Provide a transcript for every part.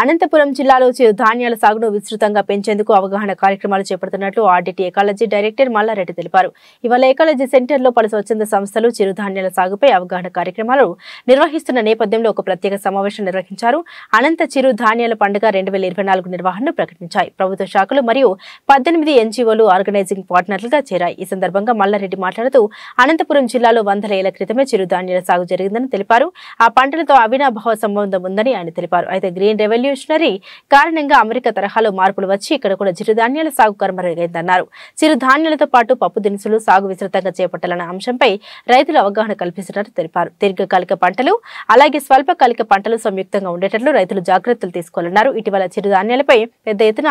అనంతపురం జిల్లాలో చిరుధాన్యాల సాగును విస్తృతంగా పెంచేందుకు అవగాహన కార్యక్రమాలు చేపడుతున్నట్లు ఆర్డిటి ఎకాలజీ డైరెక్టర్ మల్లారెడ్డి తెలిపారు. ఇవాళ ఎకాలజీ సెంటర్లో పలు స్వచ్ఛంద సంస్థలు చిరుధాన్యాల సాగుపై అవగాహన కార్యక్రమాలు నిర్వహిస్తున్న నేపథ్యంలో ఒక ప్రత్యేక సమావేశం నిర్వహించారు. అనంత చిరుధాన్యాల పండుగ 2024 నిర్వహణను ప్రకటించాయి. ప్రభుత్వ శాఖలు మరియు 18 ఎన్జీఓలు ఆర్గనైజింగ్ పార్ట్నర్లుగా చేరాయి. ఈ సందర్భంగా మల్లారెడ్డి మాట్లాడుతూ అనంతపురం జిల్లాలో 100 ఏళ్ల క్రితమే చిరుధాన్యాల సాగు జరిగిందని తెలిపారు. ఆ పంటలతో అవినాభావ సంబంధం ఉందని ఆయన తెలిపారు. అయితే గ్రీన్ రెవల్యూషనరీ కారణంగా అమెరికా తరహాలో మార్పులు వచ్చి ఇక్కడ కూడా చిరుధాన్యాల సాగు కనుమరుగైందన్నారు. చిరుధాన్యాలతో పాటు పప్పు దినుసులు సాగు విస్తృతంగా చేపట్టాలన్న అంశంపై రైతులు అవగాహన కల్పిస్తున్నట్టు తెలిపారు. దీర్ఘకాలిక పంటలు అలాగే స్వల్పకాలిక పంటలు సంయుక్తంగా ఉండేటట్లు రైతులు జాగ్రత్తలు తీసుకోవాలన్నారు. ఇటీవల చిరుధాన్యాలపై పెద్ద ఎత్తున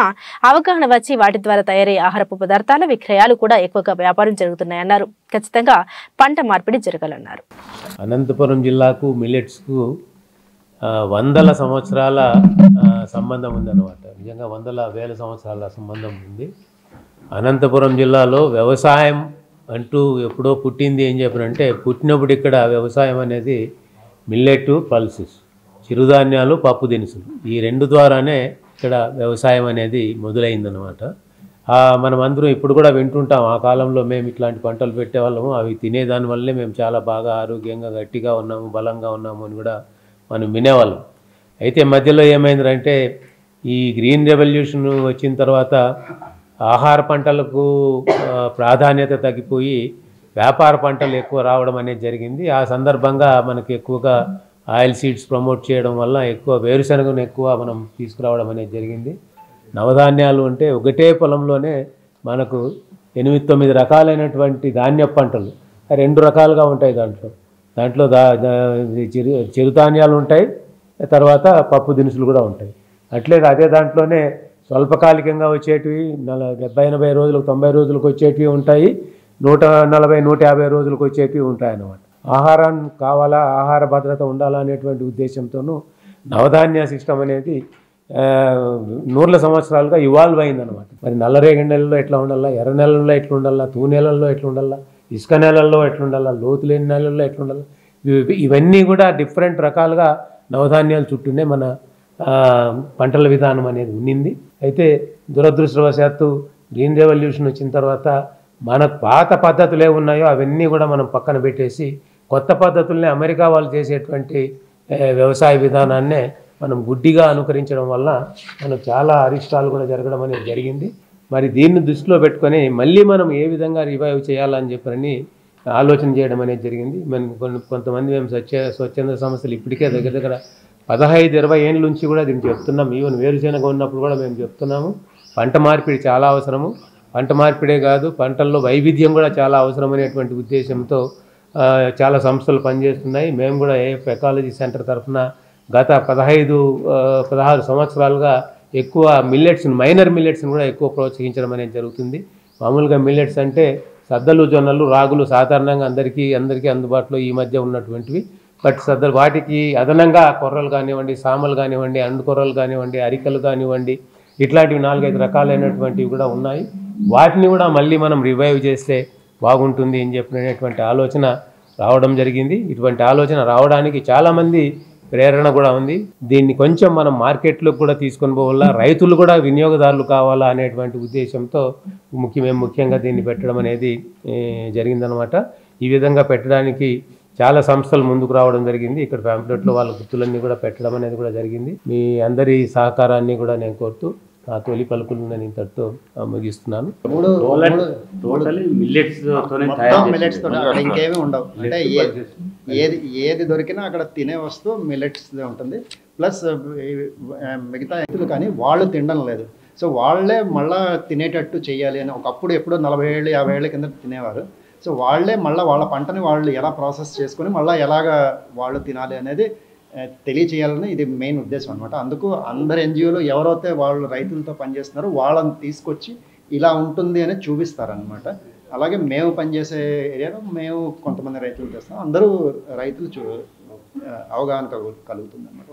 అవగాహన వచ్చి వాటి ద్వారా తయారయ్యే ఆహారపు పదార్థాల విక్రయాలు కూడా ఎక్కువగా వ్యాపారం జరుగుతున్నాయన్నారు. ఖచ్చితంగా పంట మార్పిడి జరగాలన్నారు. అనంతపురం జిల్లాకు మిల్లెట్స్కు వందల సంవత్సరాల సంబంధం ఉందన్నమాట. నిజంగా వందల వేల సంవత్సరాల సంబంధం ఉంది. అనంతపురం జిల్లాలో వ్యవసాయం అంటూ ఎప్పుడో పుట్టింది ఏం చెప్పారంటే, పుట్టినప్పుడు ఇక్కడ వ్యవసాయం అనేది మిల్లెట్ పల్సెస్, చిరుధాన్యాలు, పప్పు దినుసులు, ఈ రెండు ద్వారానే ఇక్కడ వ్యవసాయం అనేది మొదలైందనమాట. మనం అందరం ఇప్పుడు కూడా వింటుంటాం, ఆ కాలంలో మేము ఇట్లాంటి పంటలు పెట్టేవాళ్ళము, అవి తినేదాని వల్లే మేము చాలా బాగా ఆరోగ్యంగా గట్టిగా ఉన్నాము, బలంగా ఉన్నాము అని కూడా మనం వినేవాళ్ళం. అయితే మధ్యలో ఏమైందంటే, ఈ గ్రీన్ రెవల్యూషన్ వచ్చిన తర్వాత ఆహార పంటలకు ప్రాధాన్యత తగ్గిపోయి వ్యాపార పంటలు ఎక్కువ రావడం అనేది జరిగింది. ఆ సందర్భంగా మనకి ఎక్కువగా ఆయిల్ సీడ్స్ ప్రమోట్ చేయడం వల్ల ఎక్కువ వేరుశనగను ఎక్కువ మనం తీసుకురావడం అనేది జరిగింది. నవధాన్యాలు అంటే ఒకటే పొలంలోనే మనకు 8-9 రకాలైనటువంటి ధాన్య పంటలు 2 రకాలుగా ఉంటాయి. దాంట్లో చిరుధాన్యాలు ఉంటాయి, తర్వాత పప్పు దినుసులు కూడా ఉంటాయి. అదే దాంట్లోనే స్వల్పకాలికంగా వచ్చేటివి 70-80 రోజులకు 90 రోజులకు వచ్చేటివి ఉంటాయి, 140-150 రోజులకు వచ్చేటివి ఉంటాయి అన్నమాట. ఆహారం కావాలా, ఆహార భద్రత ఉండాలా అనేటువంటి ఉద్దేశంతోనూ నవధాన్య సిస్టమ్ అనేది 100 సంవత్సరాలుగా ఇవాల్వ్ అయిందనమాట. మరి నల్లరేగడి నెలల్లో ఎట్లా ఉండాలా, ఎర్ర నెలల్లో ఎట్లా ఉండాలా, తూ నెలల్లో ఎట్లా ఉండాలా, ఇసుక నెలల్లో ఎట్లుండాలా, లోతు లేని నెలల్లో ఎట్లుండాలా, ఇవన్నీ కూడా డిఫరెంట్ రకాలుగా నవధాన్యాల చుట్టూనే మన పంటల విధానం అనేది ఉన్నింది. అయితే దురదృష్టవశాత్తు గ్రీన్ రెవల్యూషన్ వచ్చిన తర్వాత మన పాత పద్ధతులు ఏమున్నాయో అవన్నీ కూడా మనం పక్కన పెట్టేసి కొత్త పద్ధతుల్ని, అమెరికా వాళ్ళు చేసేటువంటి వ్యవసాయ విధానాన్నే మనం గుడ్డిగా అనుకరించడం వల్ల మనకు చాలా అరిష్టాలు కూడా జరగడం అనేది జరిగింది. మరి దీన్ని దృష్టిలో పెట్టుకొని మళ్ళీ మనం ఏ విధంగా రివైవ్ చేయాలని చెప్పని ఆలోచన చేయడం అనేది జరిగింది. కొంతమంది మేము స్వచ్ఛంద సంస్థలు ఇప్పటికే దగ్గర 15-20 ఏళ్ళ నుంచి కూడా దీన్ని చెప్తున్నాం. ఈవెన్ వేరుశెనగ ఉన్నప్పుడు కూడా మేము చెప్తున్నాము, పంట మార్పిడి చాలా అవసరము. పంట మార్పిడే కాదు, పంటల్లో వైవిధ్యం కూడా చాలా అవసరం అనేటువంటి ఉద్దేశంతో చాలా సంస్థలు పనిచేస్తున్నాయి. మేము కూడా ఏఎఫ్ ఎకాలజీ సెంటర్ తరఫున గత 15-16 సంవత్సరాలుగా ఎక్కువ మిల్లెట్స్ని, మైనర్ మిల్లెట్స్ని కూడా ఎక్కువ ప్రోత్సహించడం అనేది జరుగుతుంది. మామూలుగా మిల్లెట్స్ అంటే సద్దలు, జొన్నలు, రాగులు సాధారణంగా అందరికీ అందుబాటులో ఈ మధ్య ఉన్నటువంటివి. బట్ వాటికి అదనంగా కొర్రలు కానివ్వండి, సామలు కానివ్వండి, అండు కొర్రలు కానివ్వండి, అరికలు కానివ్వండి, ఇట్లాంటివి 4-5 రకాలైనటువంటివి కూడా ఉన్నాయి. వాటిని కూడా మళ్ళీ మనం రివైవ్ చేస్తే బాగుంటుంది అని చెప్పినటువంటి ఆలోచన రావడం జరిగింది. ఇటువంటి ఆలోచన రావడానికి చాలామంది ప్రేరణ కూడా ఉంది. దీన్ని కొంచెం మనం మార్కెట్లోకి కూడా తీసుకొని పోవాలా, రైతులు కూడా వినియోగదారులు కావాలా అనేటువంటి ఉద్దేశంతో ముఖ్యంగా దీన్ని పెట్టడం అనేది జరిగిందనమాట. ఈ విధంగా పెట్టడానికి చాలా సంస్థలు ముందుకు రావడం జరిగింది. ఇక్కడ ప్యాంప్లెట్లో వాళ్ళ గుర్తులన్నీ కూడా పెట్టడం అనేది కూడా జరిగింది. మీ అందరి సహకారాన్ని కూడా నేను కోరుతూ నా తొలి పలుకులు నేను ఇంతటితో ముగిస్తున్నాను. ఇంకేమీ ఉండవు, అంటే ఏది దొరికినా అక్కడ తినే వస్తువు మిల్లెట్స్ ఉంటుంది. ప్లస్ మిగతా రైతులు కానీ వాళ్ళు తినడం లేదు. సో వాళ్ళే మళ్ళీ తినేటట్టు చేయాలి అని, ఒకప్పుడు ఎప్పుడో 40 ఏళ్ళు 50 ఏళ్ళ కింద తినేవారు. సో వాళ్ళే మళ్ళీ వాళ్ళ పంటని వాళ్ళు ఎలా ప్రాసెస్ చేసుకొని మళ్ళీ ఎలాగ వాళ్ళు తినాలి అనేది తెలియచేయాలని ఇది మెయిన్ ఉద్దేశం అనమాట. అందుకు అందరు ఎన్జిఓలు ఎవరైతే వాళ్ళు రైతులతో పనిచేస్తున్నారో వాళ్ళని తీసుకొచ్చి ఇలా ఉంటుంది అని చూపిస్తారనమాట. అలాగే మేము పనిచేసే ఏరియాలో మేము కొంతమంది రైతులు చేస్తాం, అందరూ రైతులు అవగాహన కలుగుతుంది అన్నమాట.